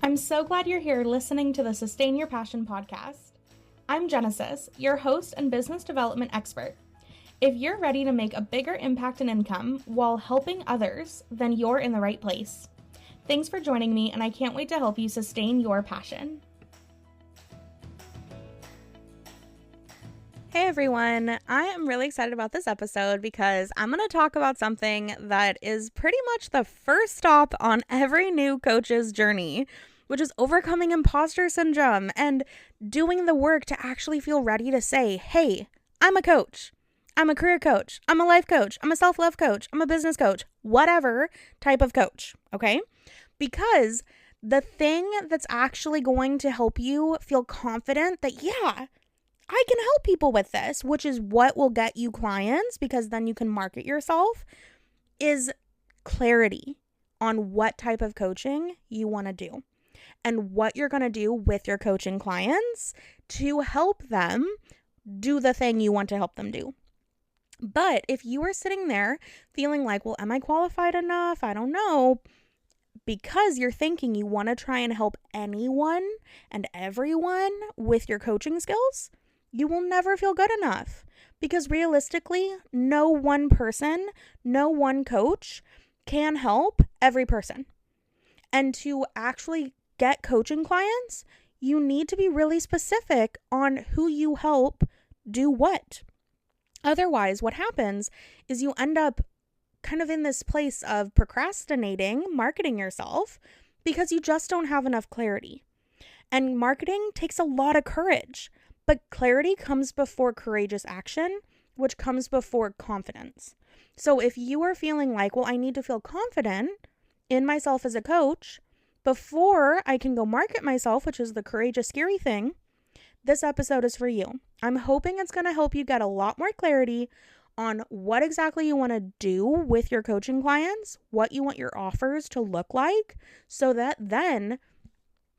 I'm so glad you're here listening to the Sustain Your Passion podcast. I'm Genesis, your host and business development expert. If you're ready to make a bigger impact and income while helping others, then you're in the right place. Thanks for joining me, and I can't wait to help you sustain your passion. Hey everyone, I am really excited about this episode because I'm going to talk about something that is pretty much the first stop on every new coach's journey, which is overcoming imposter syndrome and doing the work to actually feel ready to say, hey, I'm a coach. I'm a career coach. I'm a life coach. I'm a self-love coach. I'm a business coach, whatever type of coach, okay? Because the thing that's actually going to help you feel confident that, yeah, I can help people with this, which is what will get you clients because then you can market yourself, is clarity on what type of coaching you want to do and what you're going to do with your coaching clients to help them do the thing you want to help them do. But if you are sitting there feeling like, well, am I qualified enough? I don't know. Because you're thinking you want to try and help anyone and everyone with your coaching skills, you will never feel good enough. Because realistically, no one person, no one coach can help every person. And to actually get coaching clients, you need to be really specific on who you help do what. Otherwise, what happens is you end up kind of in this place of procrastinating, marketing yourself because you just don't have enough clarity. And marketing takes a lot of courage, but clarity comes before courageous action, which comes before confidence. So if you are feeling like, well, I need to feel confident in myself as a coach before I can go market myself, which is the courageous, scary thing, this episode is for you. I'm hoping it's going to help you get a lot more clarity on what exactly you want to do with your coaching clients, what you want your offers to look like, so that then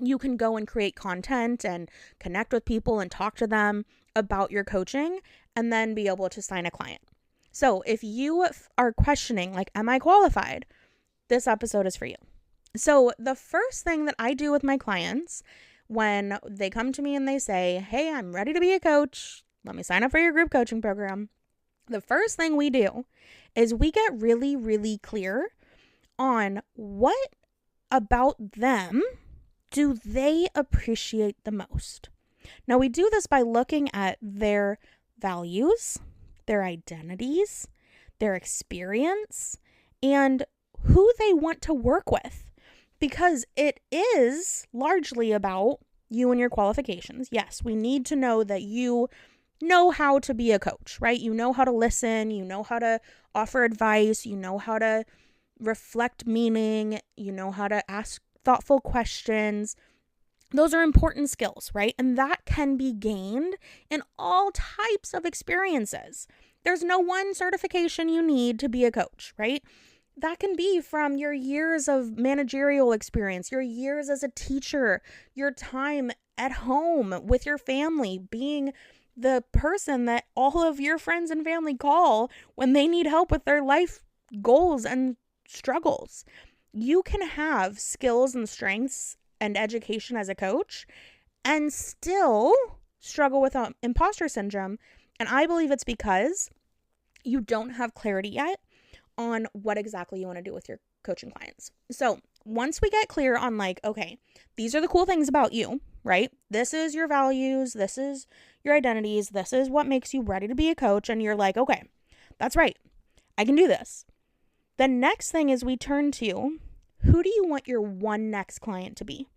you can go and create content and connect with people and talk to them about your coaching and then be able to sign a client. So if you are questioning, like, am I qualified? This episode is for you. So the first thing that I do with my clients when they come to me and they say, hey, I'm ready to be a coach, let me sign up for your group coaching program. The first thing we do is we get really, really clear on what about them do they appreciate the most. Now, we do this by looking at their values, their identities, their experience, and who they want to work with. Because it is largely about you and your qualifications. Yes, we need to know that you know how to be a coach, right? You know how to listen, you know how to offer advice, you know how to reflect meaning, you know how to ask thoughtful questions. Those are important skills, right? And that can be gained in all types of experiences. There's no one certification you need to be a coach, right? That can be from your years of managerial experience, your years as a teacher, your time at home with your family, being the person that all of your friends and family call when they need help with their life goals and struggles. You can have skills and strengths and education as a coach and still struggle with imposter syndrome. And I believe it's because you don't have clarity yet on what exactly you want to do with your coaching clients. So once we get clear on like, okay, these are the cool things about you, right? This is your values. This is your identities. This is what makes you ready to be a coach. And you're like, okay, that's right. I can do this. The next thing is we turn to, who do you want your one next client to be?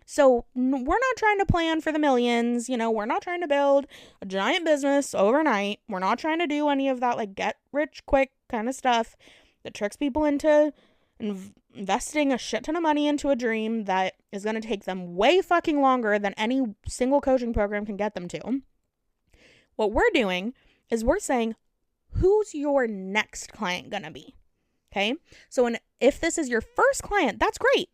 So we're not trying to plan for the millions. We're not trying to build a giant business overnight. We're not trying to do any of that like get rich quick kind of stuff that tricks people into investing a shit ton of money into a dream that is going to take them way fucking longer than any single coaching program can get them to. What we're doing is we're saying, who's your next client going to be? Okay. So if this is your first client, that's great.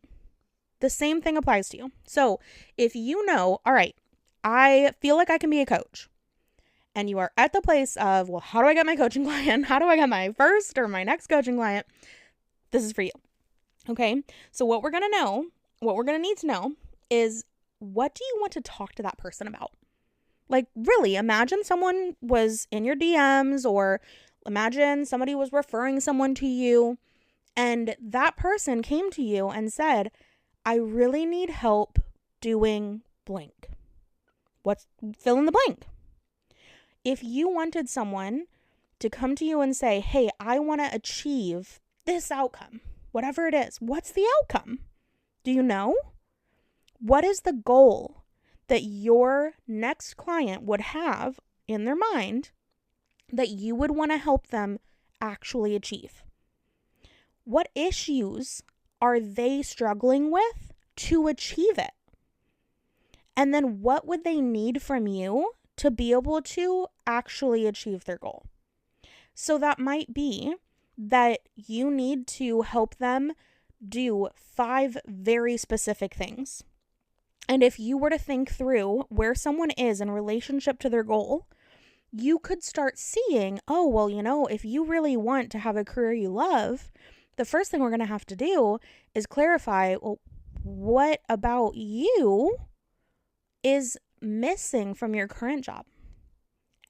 The same thing applies to you. So if you know, all right, I feel like I can be a coach, and you are at the place of, well, how do I get my coaching client? How do I get my first or my next coaching client? This is for you. Okay. So what we're going to know what we're going to need to know is, what do you want to talk to that person about? Like, really, imagine someone was in your DMs, or imagine somebody was referring someone to you, and that person came to you and said, I really need help doing blank. Fill in the blank. If you wanted someone to come to you and say, hey, I want to achieve this outcome, whatever it is, what's the outcome? Do you know? What is the goal that your next client would have in their mind that you would want to help them actually achieve? What issues are they struggling with to achieve it? And then what would they need from you to be able to actually achieve their goal? So that might be that you need to help them do 5 very specific things. And if you were to think through where someone is in relationship to their goal, you could start seeing, oh, well, if you really want to have a career you love, the first thing we're going to have to do is clarify, well, what about you is missing from your current job?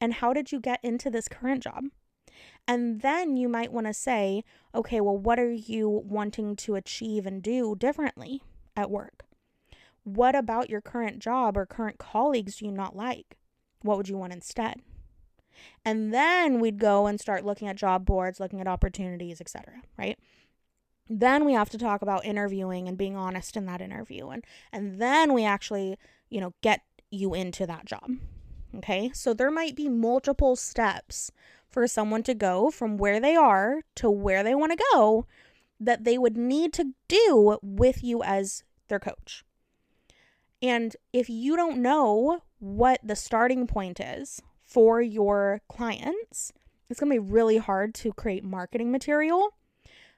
And how did you get into this current job? And then you might want to say, okay, well, what are you wanting to achieve and do differently at work? What about your current job or current colleagues do you not like? What would you want instead? And then we'd go and start looking at job boards, looking at opportunities, etc., right? Then we have to talk about interviewing and being honest in that interview. And then we actually, get you into that job. Okay? So there might be multiple steps for someone to go from where they are to where they want to go that they would need to do with you as their coach. And if you don't know what the starting point is for your clients, it's going to be really hard to create marketing material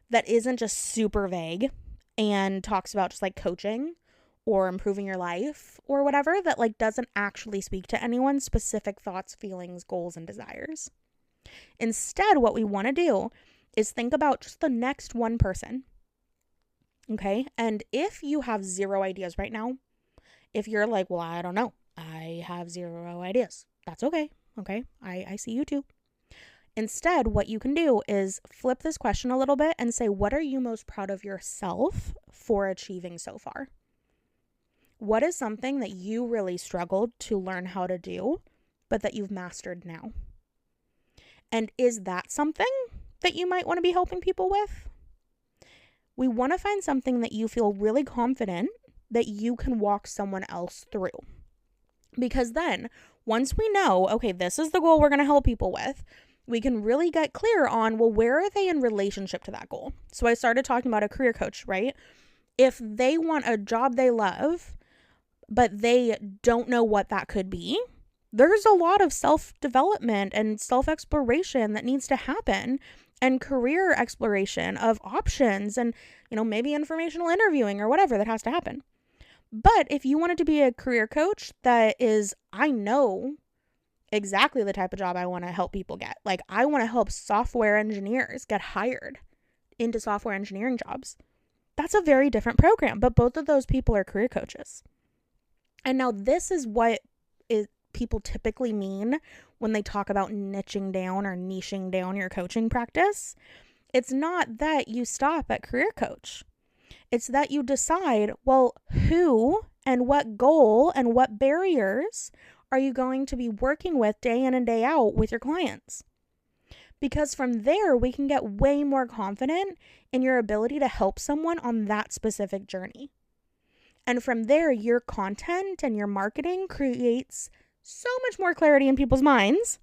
that isn't just super vague and talks about just like coaching or improving your life or whatever, that like doesn't actually speak to anyone's specific thoughts, feelings, goals, and desires. Instead, what we want to do is think about just the next one person. Okay? And if you have 0 ideas right now, if you're like, well, I don't know, I have 0 ideas, that's okay. Okay? I see you too. Instead, what you can do is flip this question a little bit and say, what are you most proud of yourself for achieving so far? What is something that you really struggled to learn how to do, but that you've mastered now? And is that something that you might want to be helping people with? We want to find something that you feel really confident that you can walk someone else through. Because then, once we know, okay, this is the goal we're going to help people with, we can really get clear on, well, where are they in relationship to that goal? So I started talking about a career coach, right? If they want a job they love, but they don't know what that could be, there's a lot of self-development and self-exploration that needs to happen, and career exploration of options and, maybe informational interviewing or whatever that has to happen. But if you wanted to be a career coach that is, I know exactly the type of job I want to help people get. Like, I want to help software engineers get hired into software engineering jobs. That's a very different program, but both of those people are career coaches. And now this is what people typically mean when they talk about niching down or niching down your coaching practice. It's not that you stop at career coach. It's that you decide, well, who and what goal and what barriers are you going to be working with day in and day out with your clients? Because from there, we can get way more confident in your ability to help someone on that specific journey. And from there, your content and your marketing creates so much more clarity in people's minds,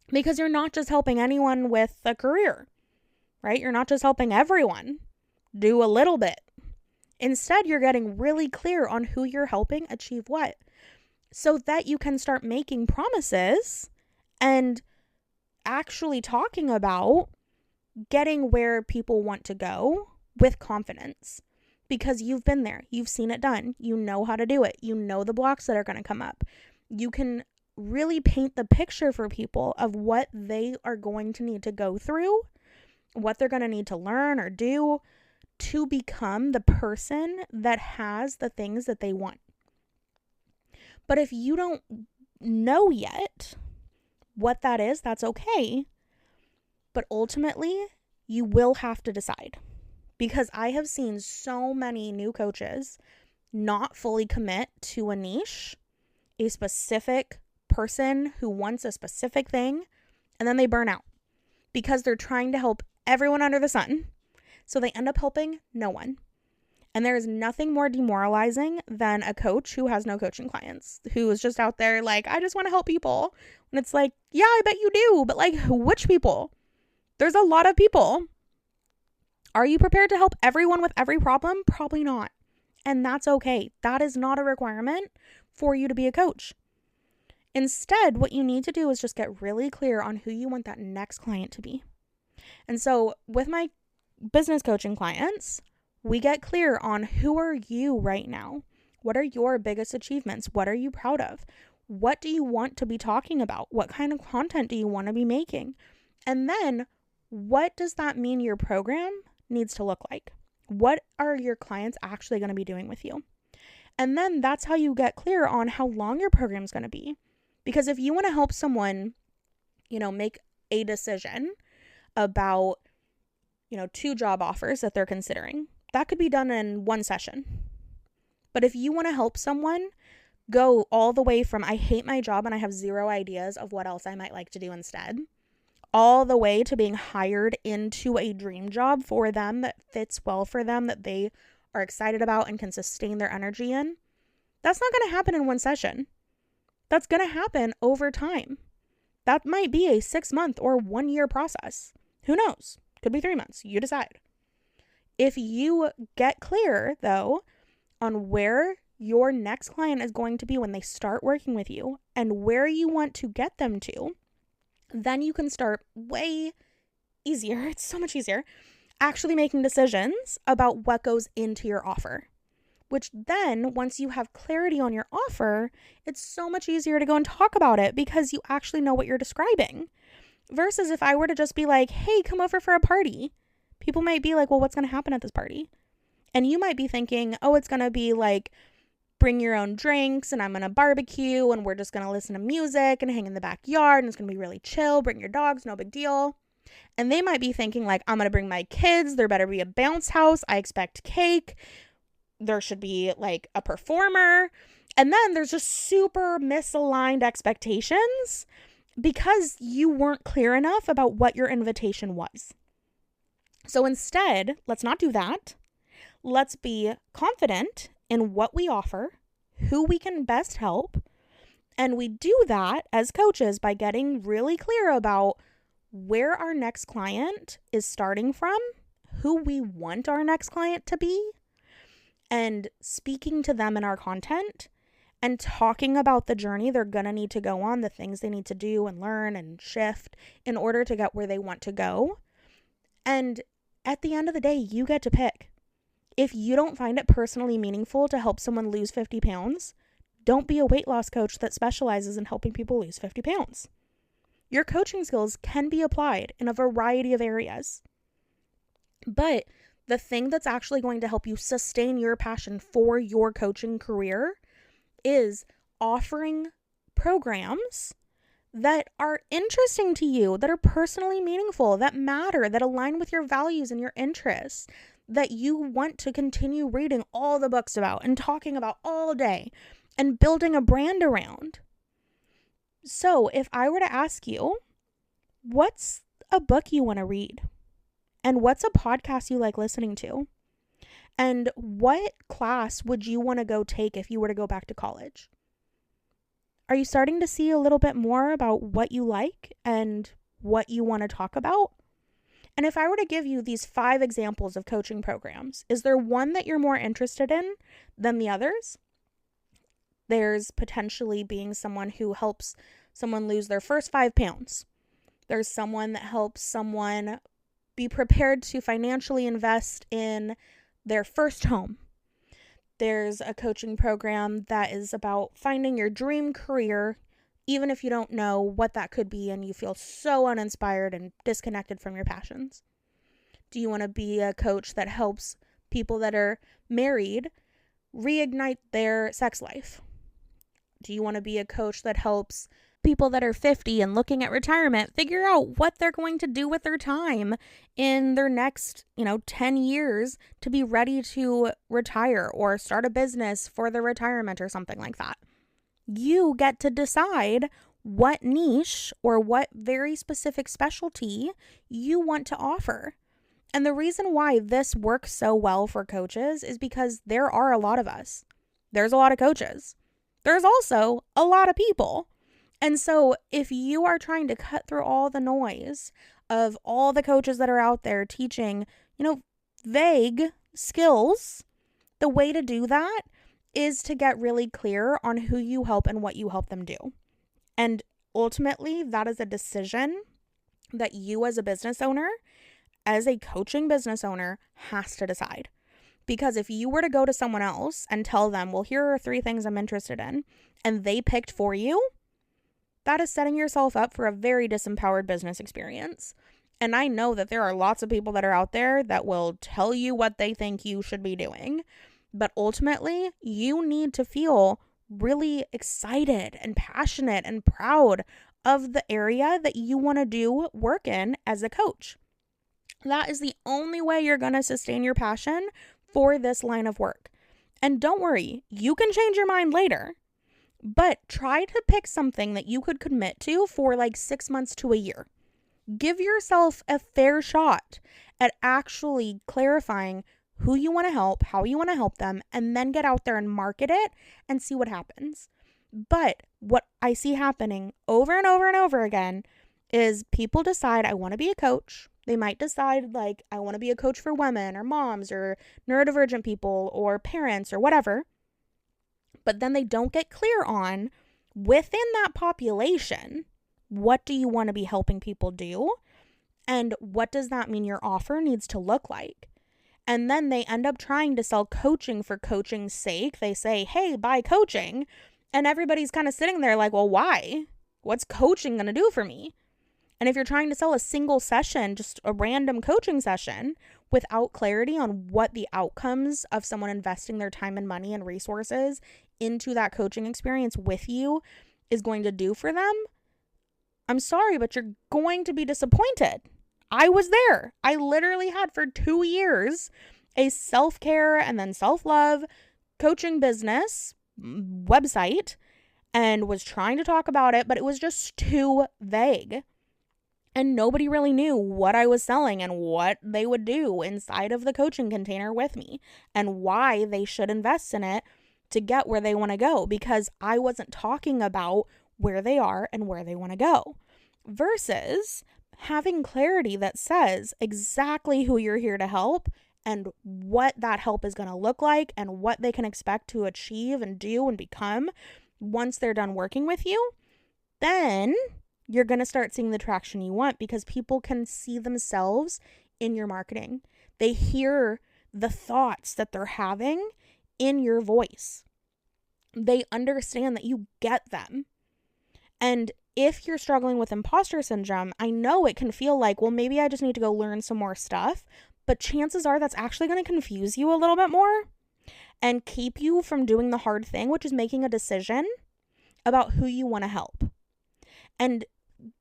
because you're not just helping anyone with a career, right? You're not just helping everyone do a little bit. Instead, you're getting really clear on who you're helping achieve what, so that you can start making promises and actually talking about getting where people want to go with confidence. Because you've been there, you've seen it done, you know how to do it, you know the blocks that are going to come up. You can really paint the picture for people of what they are going to need to go through, what they're going to need to learn or do to become the person that has the things that they want. But if you don't know yet what that is, that's okay. But ultimately, you will have to decide. Because I have seen so many new coaches not fully commit to a niche, a specific person who wants a specific thing, and then they burn out because they're trying to help everyone under the sun. So they end up helping no one. And there is nothing more demoralizing than a coach who has no coaching clients, who is just out there like, I just want to help people. And it's like, yeah, I bet you do. But like, which people? There's a lot of people. Are you prepared to help everyone with every problem? Probably not. And that's okay. That is not a requirement for you to be a coach. Instead, what you need to do is just get really clear on who you want that next client to be. And so with my business coaching clients, we get clear on who are you right now? What are your biggest achievements? What are you proud of? What do you want to be talking about? What kind of content do you want to be making? And then what does that mean your program needs to look like? What are your clients actually going to be doing with you? And then that's how you get clear on how long your program is going to be. Because if you want to help someone, make a decision about, 2 job offers that they're considering, that could be done in one session. But if you want to help someone go all the way from I hate my job and I have 0 ideas of what else I might like to do instead, all the way to being hired into a dream job for them that fits well for them, that they are excited about and can sustain their energy in, that's not going to happen in one session. That's going to happen over time. That might be a 6-month or 1-year process. Who knows? Could be 3 months. You decide. If you get clear, though, on where your next client is going to be when they start working with you and where you want to get them to, then you can start way easier. It's so much easier actually making decisions about what goes into your offer. Which then, once you have clarity on your offer, it's so much easier to go and talk about it because you actually know what you're describing. Versus if I were to just be like, hey, come over for a party. People might be like, well, what's going to happen at this party? And you might be thinking, oh, it's going to be like, bring your own drinks and I'm going to barbecue and we're just going to listen to music and hang in the backyard and it's going to be really chill. Bring your dogs, no big deal. And they might be thinking like, I'm going to bring my kids. There better be a bounce house. I expect cake. There should be like a performer. And then there's just super misaligned expectations because you weren't clear enough about what your invitation was. So instead, let's not do that. Let's be confident in what we offer, who we can best help. And we do that as coaches by getting really clear about where our next client is starting from, who we want our next client to be, and speaking to them in our content and talking about the journey they're going to need to go on, the things they need to do and learn and shift in order to get where they want to go. And at the end of the day, you get to pick. If you don't find it personally meaningful to help someone lose 50 pounds, don't be a weight loss coach that specializes in helping people lose 50 pounds. Your coaching skills can be applied in a variety of areas. But the thing that's actually going to help you sustain your passion for your coaching career is offering programs that are interesting to you, that are personally meaningful, that matter, that align with your values and your interests, that you want to continue reading all the books about and talking about all day and building a brand around. So if I were to ask you, what's a book you want to read? And what's a podcast you like listening to? And what class would you want to go take if you were to go back to college? Are you starting to see a little bit more about what you like and what you want to talk about? And if I were to give you these 5 examples of coaching programs, is there one that you're more interested in than the others? There's potentially being someone who helps someone lose their first 5 pounds. There's someone that helps someone be prepared to financially invest in their first home. There's a coaching program that is about finding your dream career, even if you don't know what that could be and you feel so uninspired and disconnected from your passions. Do you want to be a coach that helps people that are married reignite their sex life? Do you want to be a coach that helps people that are 50 and looking at retirement figure out what they're going to do with their time in their next, 10 years to be ready to retire or start a business for their retirement or something like that? You get to decide what niche or what very specific specialty you want to offer. And the reason why this works so well for coaches is because there are a lot of us. There's a lot of coaches. There's also a lot of people. And so if you are trying to cut through all the noise of all the coaches that are out there teaching, vague skills, the way to do that is to get really clear on who you help and what you help them do. And ultimately, that is a decision that you as a business owner, as a coaching business owner, has to decide. Because if you were to go to someone else and tell them, well, here are 3 things I'm interested in, and they picked for you, that is setting yourself up for a very disempowered business experience. And I know that there are lots of people that are out there that will tell you what they think you should be doing. But ultimately, you need to feel really excited and passionate and proud of the area that you want to do work in as a coach. That is the only way you're going to sustain your passion for this line of work. And don't worry, you can change your mind later. But try to pick something that you could commit to for like 6 months to a year. Give yourself a fair shot at actually clarifying who you want to help, how you want to help them, and then get out there and market it and see what happens. But what I see happening over and over and over again is people decide, I want to be a coach. They might decide, like, I want to be a coach for women or moms or neurodivergent people or parents or whatever. But then they don't get clear on, within that population, what do you want to be helping people do? And what does that mean your offer needs to look like? And then they end up trying to sell coaching for coaching's sake. They say, hey, buy coaching. And everybody's kind of sitting there like, well, why? What's coaching going to do for me? And if you're trying to sell a single session, just a random coaching session, without clarity on what the outcomes of someone investing their time and money and resources into that coaching experience with you is going to do for them, I'm sorry, but you're going to be disappointed. I was there. I literally had for 2 years a self-care and then self-love coaching business website and was trying to talk about it, but it was just too vague. And nobody really knew what I was selling and what they would do inside of the coaching container with me and why they should invest in it to get where they want to go, because I wasn't talking about where they are and where they want to go, versus having clarity that says exactly who you're here to help and what that help is going to look like and what they can expect to achieve and do and become once they're done working with you. Then you're going to start seeing the traction you want, because people can see themselves in your marketing. They hear the thoughts that they're having in your voice. They understand that you get them. And if you're struggling with imposter syndrome, I know it can feel like, well, maybe I just need to go learn some more stuff. But chances are that's actually going to confuse you a little bit more and keep you from doing the hard thing, which is making a decision about who you want to help. And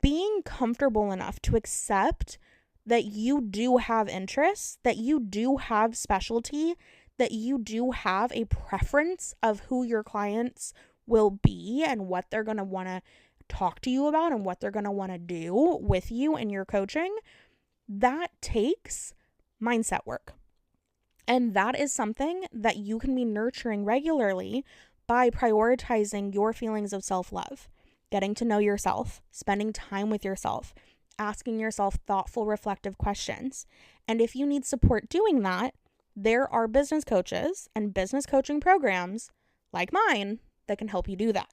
being comfortable enough to accept that you do have interests, that you do have specialty, that you do have a preference of who your clients will be and what they're going to want to talk to you about and what they're going to want to do with you in your coaching, that takes mindset work. And that is something that you can be nurturing regularly by prioritizing your feelings of self-love. Getting to know yourself, spending time with yourself, asking yourself thoughtful, reflective questions. And if you need support doing that, there are business coaches and business coaching programs like mine that can help you do that.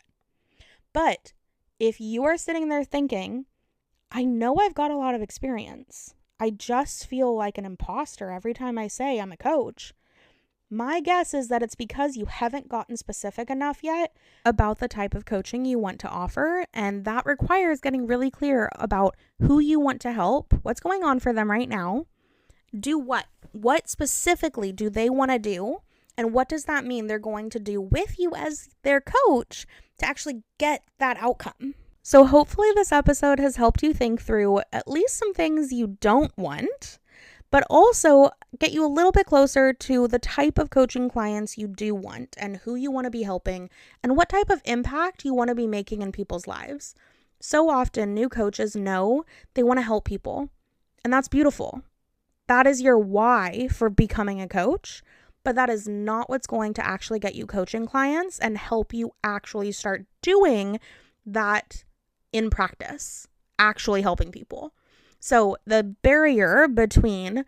But if you are sitting there thinking, I know I've got a lot of experience, I just feel like an imposter every time I say I'm a coach, my guess is that it's because you haven't gotten specific enough yet about the type of coaching you want to offer, and that requires getting really clear about who you want to help, what's going on for them right now, Do what? What specifically do they want to do? And what does that mean they're going to do with you as their coach to actually get that outcome? So hopefully this episode has helped you think through at least some things you don't want, but also get you a little bit closer to the type of coaching clients you do want and who you want to be helping and what type of impact you want to be making in people's lives. So often new coaches know they want to help people, and that's beautiful. That is your why for becoming a coach, but that is not what's going to actually get you coaching clients and help you actually start doing that in practice, actually helping people. So the barrier between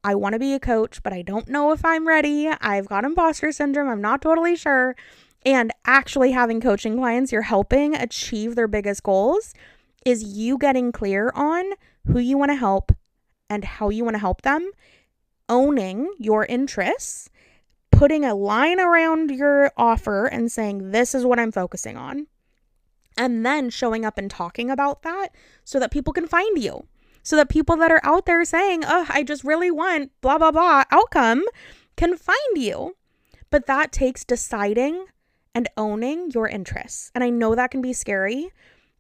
I want to be a coach, but I don't know if I'm ready, I've got imposter syndrome, I'm not totally sure, and actually having coaching clients you're helping achieve their biggest goals is you getting clear on who you want to help and how you want to help them, owning your interests, putting a line around your offer and saying, this is what I'm focusing on. And then showing up and talking about that so that people can find you. So that people that are out there saying, oh, I just really want blah, blah, blah outcome can find you. But that takes deciding and owning your interests. And I know that can be scary,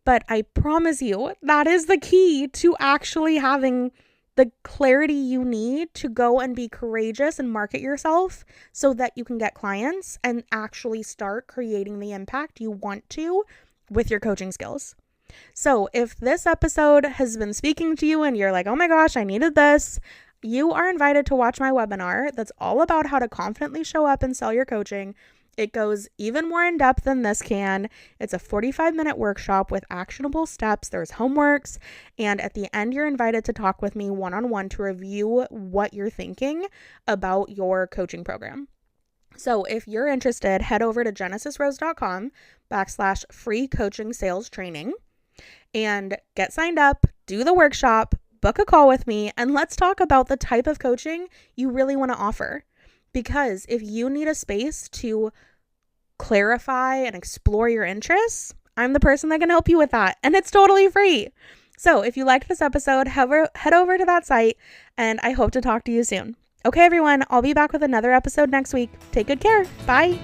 but I promise you that is the key to actually having the clarity you need to go and be courageous and market yourself so that you can get clients and actually start creating the impact you want to with your coaching skills. So if this episode has been speaking to you and you're like, oh my gosh, I needed this, you are invited to watch my webinar that's all about how to confidently show up and sell your coaching. It goes even more in depth than this can. It's a 45-minute workshop with actionable steps. There's homeworks. And at the end, you're invited to talk with me one-on-one to review what you're thinking about your coaching program. So if you're interested, head over to genesisrose.com/free coaching sales training and get signed up, do the workshop, book a call with me, and let's talk about the type of coaching you really want to offer. Because if you need a space to clarify and explore your interests, I'm the person that can help you with that. And it's totally free. So if you liked this episode, head over to that site, and I hope to talk to you soon. Okay, everyone, I'll be back with another episode next week. Take good care. Bye.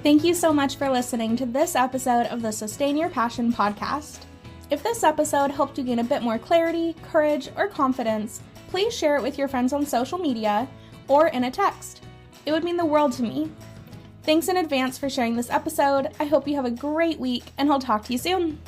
Thank you so much for listening to this episode of the Sustain Your Passion podcast. If this episode helped you gain a bit more clarity, courage, or confidence, please share it with your friends on social media or in a text. It would mean the world to me. Thanks in advance for sharing this episode. I hope you have a great week, and I'll talk to you soon.